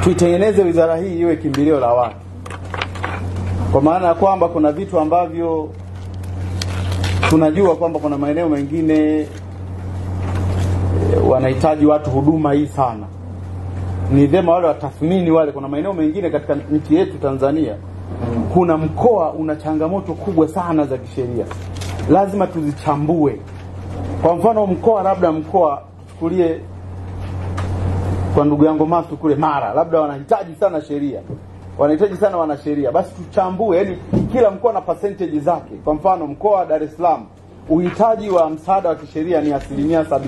tuitengeneze wizara hii iwe kimbilio la watu, kwa maana ya kwamba kuna vitu ambavyo tunajua kwamba kuna maeneo mengine wanahitaji watu huduma hii sana. Ni vyema wale watathmini wale. Kuna maeneo mengine katika nchi yetu Tanzania, kuna mkoa una changamoto kubwa sana za kisheria, lazima tuzichambue. Kwa mfano mkoa, labda mkoa tuchukulie kwa ndugu yangu Masu kule Mara, labda wanahitaji sana sheria, wanahitaji sana wanasheria. Basi tuchambue, yani kila mkoa na percentage zake. Kwa mfano mkoa wa Dar es Salaam uhitaji wa msaada wa kisheria ni 70%,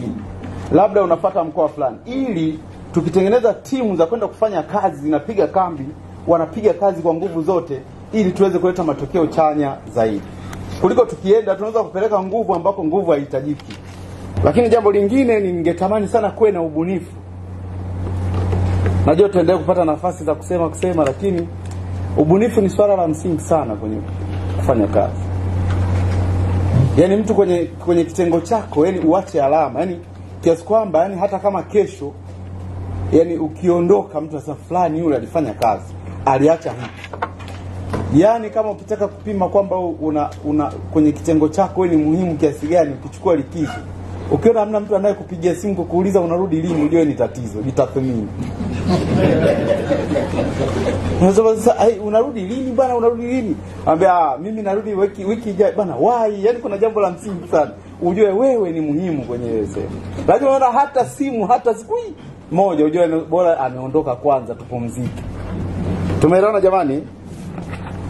labda unapata mkoa fulani, ili tukitengeneza timu za kwenda kufanya kazi, zinapiga kambi, wanapiga kazi kwa nguvu zote, ili tuweze kuleta matokeo chanya zaidi, kuliko tukienda tunaweza kupeleka nguvu ambako nguvu haihitajiki. Lakini jambo lingine, ningetamani sana kuwe na ubunifu. Najua tutaendelea kupata nafasi za kusema, lakini ubunifu ni swala la msingi sana kwenye kufanya kazi. Yani mtu kwenye kitengo chako, yani uache alama, yani kiasi kwamba yani hata kama kesho yani ukiondoka, mtu asema fulani yule alifanya kazi, aliacha hivi. Yani kama ukitaka kupima kwamba una kwenye kitengo chako wewe ni muhimu kiasi gani, ukichukua likizo, ukiona hamna mtu anayekupigia simu kukuuliza unarudi lini, unajua ni tatizo, jitathmini. Unasema sasa, unarudi lini bwana, unarudi lini? Ambia mimi narudi wiki ijayo bwana. Why? Yani kuna jambo la msingi sana, ujue wewe ni muhimu kwenye wewe sema. Lakini unaona hata simu, hata siku moja, ujue bora ameondoka kwanza, tupumzike. Tumeelewana jamani?